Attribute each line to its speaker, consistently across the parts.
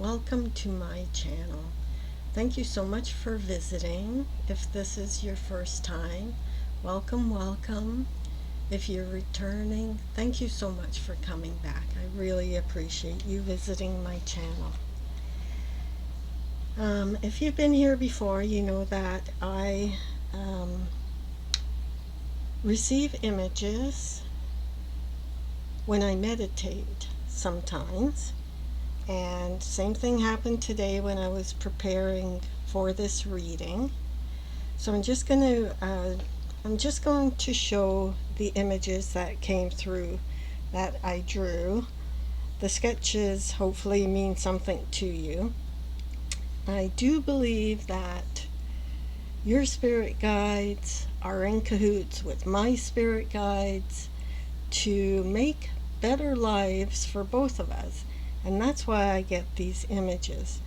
Speaker 1: welcome to my channel. Thank you so much for visiting. If this is your first time, welcome. If you're returning, thank you so much for coming back. I really appreciate you visiting my channel. If you've been here before, you know that I receive images when I meditate sometimes. And same thing happened today when I was preparing for this reading. So I'm just going to show the images that came through that I drew. The sketches hopefully mean something to you. I do believe that your spirit guides are in cahoots with my spirit guides to make better lives for both of us. And that's why I get these images.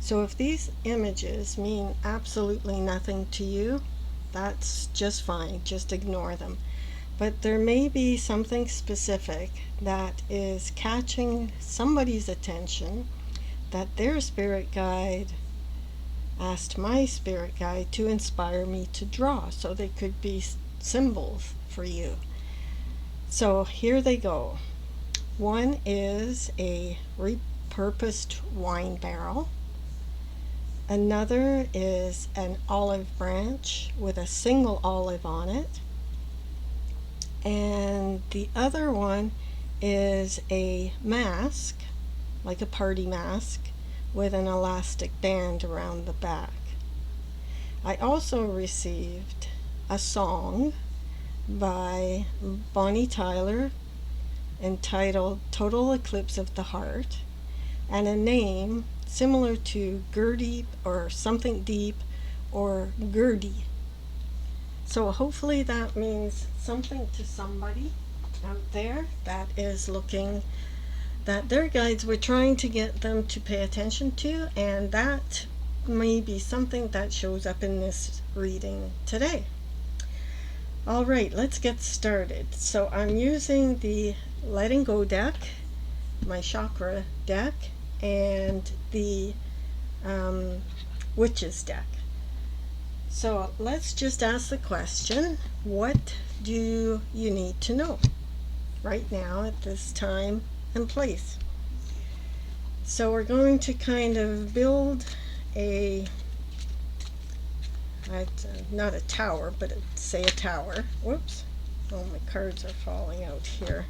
Speaker 1: So if these images mean absolutely nothing to you, that's just fine. Just ignore them. But there may be something specific that is catching somebody's attention that their spirit guide asked my spirit guide to inspire me to draw. So they could be symbols for you. So here they go. One is a repurposed wine barrel. Another is an olive branch with a single olive on it. And the other one is a mask, like a party mask, with an elastic band around the back. I also received a song by Bonnie Tyler entitled Total Eclipse of the Heart, and a name similar to Gertie or Something Deep or Gertie. So hopefully that means something to somebody out there that is looking, that their guides were trying to get them to pay attention to, and that may be something that shows up in this reading today. All right, let's get started. So I'm using the Letting Go deck, my chakra deck, and the Witches deck. So let's just ask the question, what do you need to know right now at this time and place? So we're going to kind of build a, not a tower, but say a tower. Whoops. Oh, my cards are falling out here.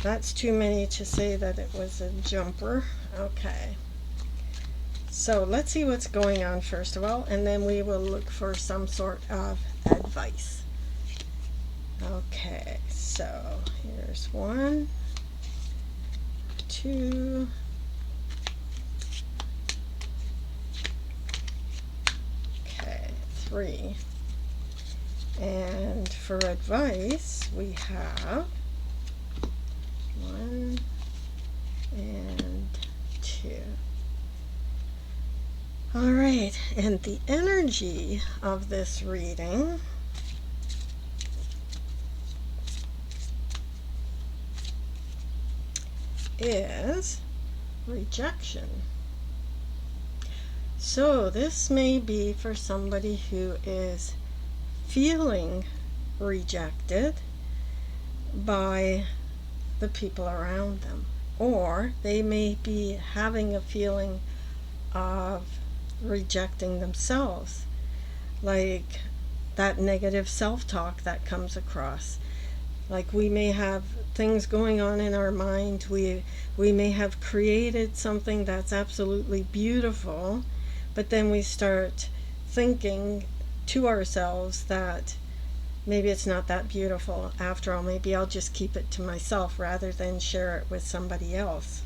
Speaker 1: That's too many to say that it was a jumper. Okay. So let's see what's going on first of all, and then we will look for some sort of advice. Okay, so here's 1, 2, okay, 3. And for advice, we have 1 and 2. All right, and the energy of this reading is rejection. So this may be for somebody who is feeling rejected by the people around them, or they may be having a feeling of rejecting themselves, like that negative self-talk that comes across. Like we may have things going on in our mind, we may have created something that's absolutely beautiful, but then we start thinking to ourselves that maybe it's not that beautiful after all, maybe I'll just keep it to myself rather than share it with somebody else.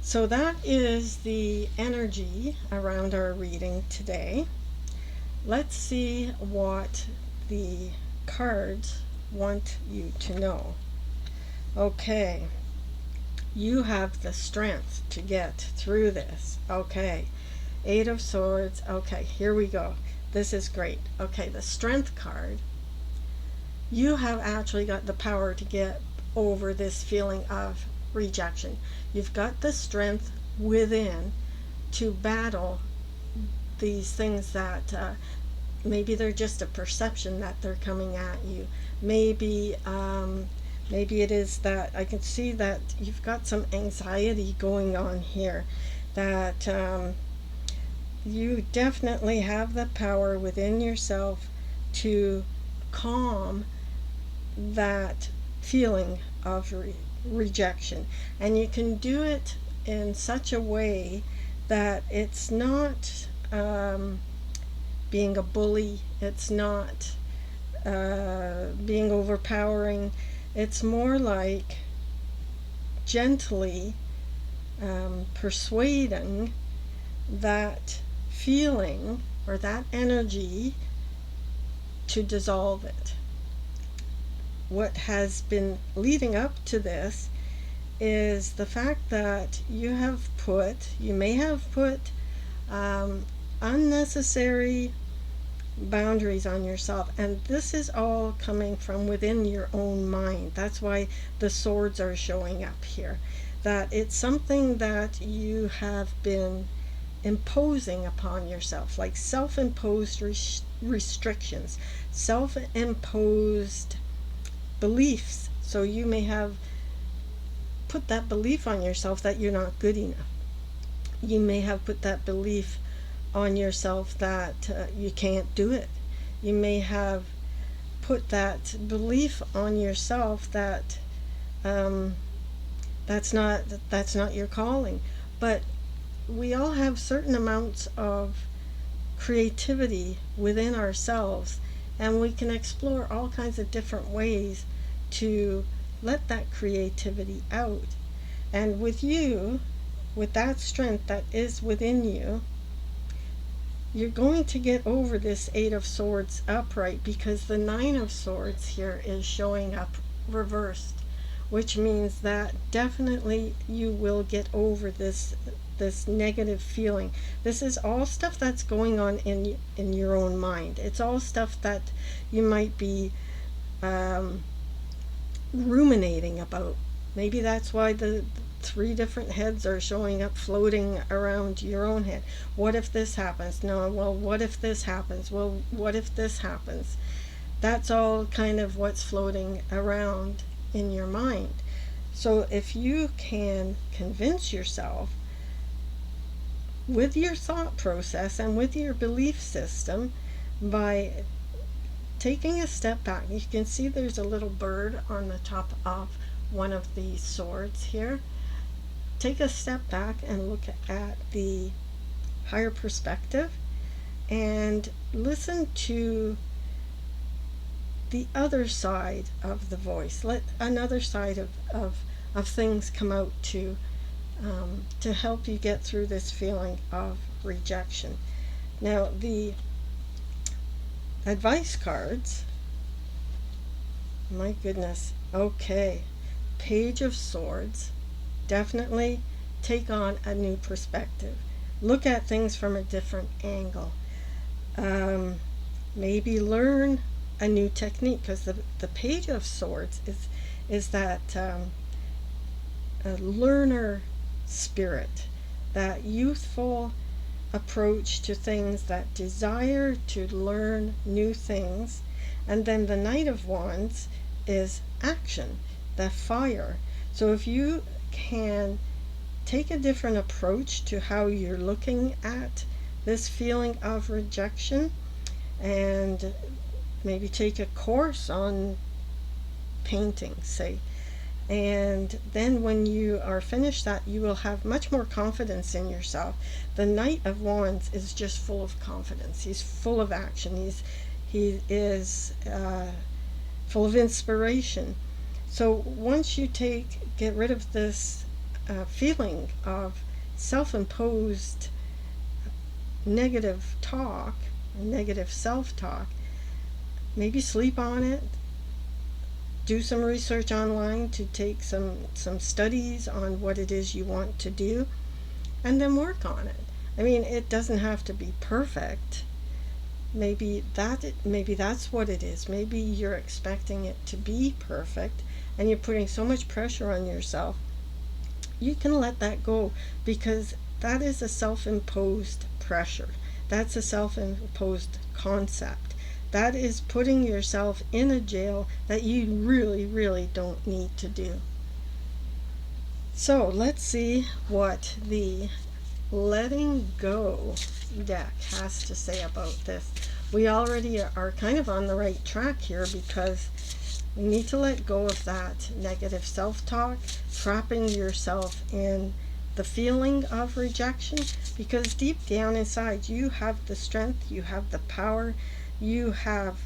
Speaker 1: So that is the energy around our reading today. Let's see what the cards want you to know. Okay, you have the strength to get through this. Okay, 8 of Swords. Okay, here we go. This is great. Okay, the Strength card. You have actually got the power to get over this feeling of rejection. You've got the strength within to battle these things that maybe they're just a perception that they're coming at you. Maybe maybe it is that I can see that you've got some anxiety going on here, that you definitely have the power within yourself to calm that feeling of rejection. And you can do it in such a way that it's not being a bully, it's not being overpowering. It's more like gently persuading that feeling or that energy to dissolve it. What has been leading up to this is the fact that you may have put unnecessary boundaries on yourself, and this is all coming from within your own mind. That's why the swords are showing up here, that it's something that you have been imposing upon yourself, like self-imposed restrictions, self-imposed beliefs. So you may have put that belief on yourself that you're not good enough. You may have put that belief on yourself that you can't do it. You may have put that belief on yourself that that's not your calling. But we all have certain amounts of creativity within ourselves, and we can explore all kinds of different ways to let that creativity out. And with you, with that strength that is within you, you're going to get over this Eight of Swords upright, because the Nine of Swords here is showing up reversed, which means that definitely you will get over this negative feeling. This is all stuff that's going on in your own mind. It's all stuff that you might be ruminating about. Maybe that's why the three different heads are showing up, floating around your own head. What if this happens? No, well, what if this happens? Well, what if this happens? That's all kind of what's floating around in your mind. So if you can convince yourself with your thought process and with your belief system by taking a step back. You can see there's a little bird on the top of one of the swords here. Take a step back and look at the higher perspective and listen to the other side of the voice. Let another side of things come out to help you get through this feeling of rejection. Now, the advice cards, my goodness, okay, Page of Swords, definitely take on a new perspective. Look at things from a different angle. Maybe learn a new technique, because the Page of Swords is that a learner spirit, that youthful approach to things, that desire to learn new things. And then the Knight of Wands is action, the fire. So if you can take a different approach to how you're looking at this feeling of rejection, and maybe take a course on painting, say, and then when you are finished that, you will have much more confidence in yourself. The Knight of Wands is just full of confidence. He's full of action. He is full of inspiration. So once you get rid of this feeling of self-imposed negative talk, negative self-talk, maybe sleep on it. Do some research online to take some studies on what it is you want to do, and then work on it. I mean, it doesn't have to be perfect. Maybe that's what it is. Maybe you're expecting it to be perfect, and you're putting so much pressure on yourself you can let that go, because that is a self-imposed pressure. That's a self-imposed concept. That is putting yourself in a jail that you really, really don't need to do. So let's see what the letting go deck has to say about this. We already are kind of on the right track here, because we need to let go of that negative self-talk, trapping yourself in the feeling of rejection, because deep down inside you have the strength, you have the power, you have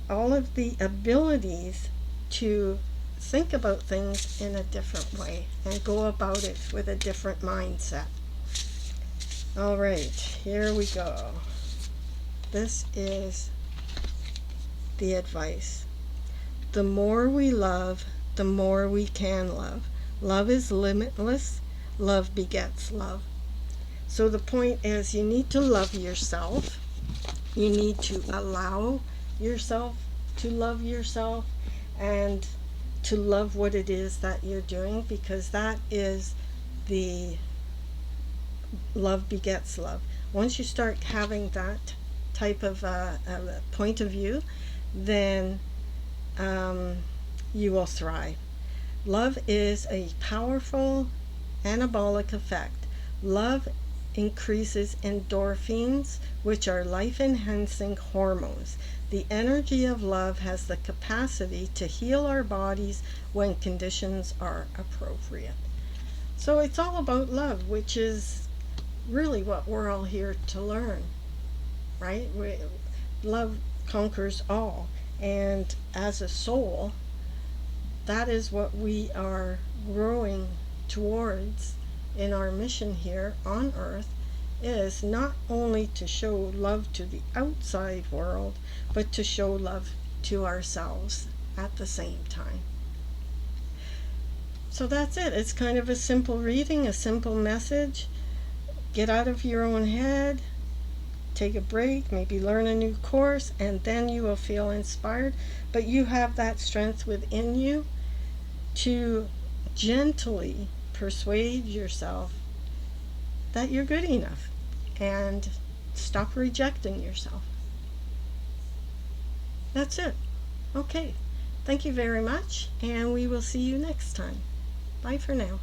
Speaker 1: all of the abilities to think about things in a different way and go about it with a different mindset. All right, here we go. This is the advice. The more we love, the more we can love. Love is limitless. Love begets love. So the point is, you need to love yourself. You need to allow yourself to love yourself and to love what it is that you're doing, because that is the love begets love. Once you start having that type of point of view, then you will thrive. Love is a powerful anabolic effect. Love increases endorphins, which are life-enhancing hormones. The energy of love has the capacity to heal our bodies when conditions are appropriate. So it's all about love, which is really what we're all here to learn, right? Love conquers all. And as a soul, that is what we are growing towards in our mission here on earth, is not only to show love to the outside world, but to show love to ourselves at the same time. So that's it. It's kind of a simple reading, a simple message. Get out of your own head, take a break, maybe learn a new course, and then you will feel inspired. But you have that strength within you to gently persuade yourself that you're good enough and stop rejecting yourself. That's it. Okay. Thank you very much, and we will see you next time. Bye for now.